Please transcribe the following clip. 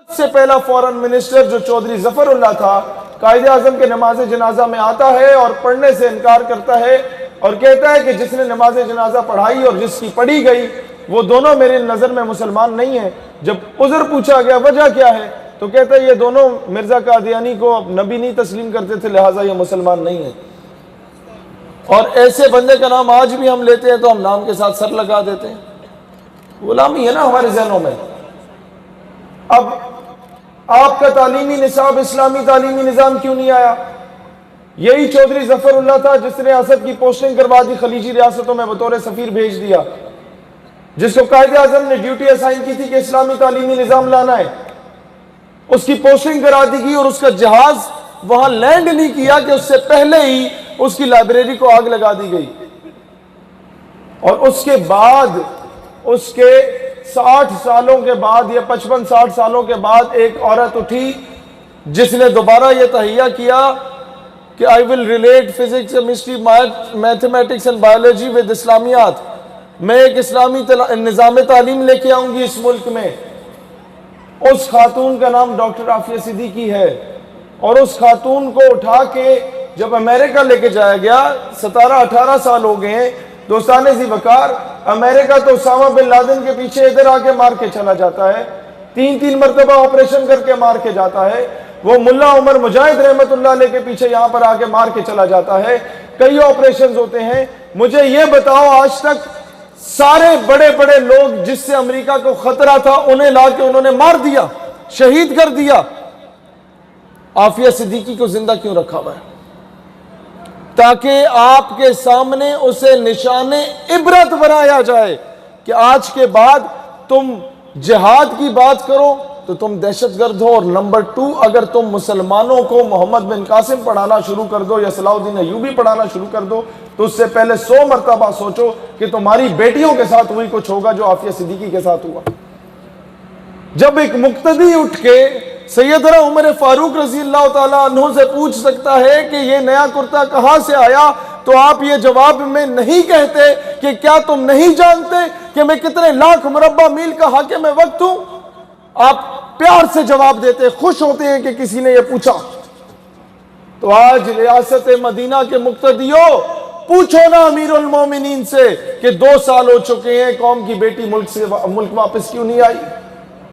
سے پہلا فورن منسٹر جو چودھری ظفر اللہ تھا، قائد اعظم کے نماز جنازہ میں آتا ہے اور پڑھنے سے انکار کرتا ہے اور کہتا ہے کہ جس نے نماز جنازہ پڑھائی اور جس کی پڑھی گئی وہ دونوں میری نظر میں مسلمان نہیں ہیں۔ جب عذر پوچھا گیا وجہ کیا ہے تو کہتا ہے یہ دونوں مرزا قادیانی کو نبی نہیں تسلیم کرتے تھے، لہٰذا یہ مسلمان نہیں ہیں۔ اور ایسے بندے کا نام آج بھی ہم لیتے ہیں تو ہم نام کے ساتھ سر لگا دیتے ہیں۔ غلامی ہے نا ہمارے ذہنوں میں۔ اب آپ کا تعلیمی نصاب اسلامی تعلیمی نظام کیوں نہیں آیا؟ یہی چودھری ظفر اللہ تھا جس نے اسد کی پوسٹنگ کروا دی، خلیجی ریاستوں میں بطور سفیر بھیج دیا، جس کو قائد اعظم نے ڈیوٹی اسائن کی تھی کہ اسلامی تعلیمی نظام لانا ہے۔ اس کی پوسٹنگ کرا دی گئی اور اس کا جہاز وہاں لینڈ نہیں کیا کہ اس سے پہلے ہی اس کی لائبریری کو آگ لگا دی گئی۔ اور اس کے بعد اس کے 60 سالوں کے بعد یا 55-60 سالوں کے بعد ایک عورت اٹھی جس نے دوبارہ یہ تہیہ کیا کہ I will relate physics, chemistry, mathematics and biology with اسلامیات۔ میں ایک اسلامی نظام تعلیم لے کے آؤں گی اس ملک میں۔ اس خاتون کا نام ڈاکٹر آفیہ صدیقی ہے، اور اس خاتون کو اٹھا کے جب امریکہ لے کے جایا گیا، 17-18 سال ہو گئے ہیں، دوستانے ذی وقار، امریکہ تو اسامہ بن لادن کے پیچھے ادھر آ کے مار کے چلا جاتا ہے، 3 مرتبہ آپریشن کر کے مار کے جاتا ہے۔ وہ ملا عمر مجاہد رحمت اللہ علیہ کے پیچھے یہاں پر آ کے مار کے چلا جاتا ہے۔ کئی آپریشنز ہوتے ہیں۔ مجھے یہ بتاؤ آج تک سارے بڑے بڑے لوگ جس سے امریکہ کو خطرہ تھا انہیں لا کے انہوں نے مار دیا، شہید کر دیا، آفیہ صدیقی کو زندہ کیوں رکھا ہوا ہے؟ تاکہ آپ کے سامنے اسے نشان عبرت بنایا جائے کہ آج کے بعد تم جہاد کی بات کرو تو تم دہشت گرد ہو، اور نمبر 2 اگر تم مسلمانوں کو محمد بن قاسم پڑھانا شروع کر دو یا صلاح الدین ایوبی پڑھانا شروع کر دو تو اس سے پہلے 100 مرتبہ سوچو کہ تمہاری بیٹیوں کے ساتھ وہی کچھ ہوگا جو آفیہ صدیقی کے ساتھ ہوا۔ جب ایک مقتدی اٹھ کے سیدنا عمر فاروق رضی اللہ تعالیٰ عنہ سے پوچھ سکتا ہے کہ یہ نیا کرتا کہاں سے آیا، تو آپ یہ جواب میں نہیں کہتے کہ کیا تم نہیں جانتے کہ میں کتنے لاکھ مربع میل کا حاکم وقت ہوں؟ آپ پیار سے جواب دیتے، خوش ہوتے ہیں کہ کسی نے یہ پوچھا۔ تو آج ریاست مدینہ کے مقتدیوں، پوچھو نا امیر المومنین سے کہ 2 سال ہو چکے ہیں، قوم کی بیٹی ملک واپس کیوں نہیں آئی؟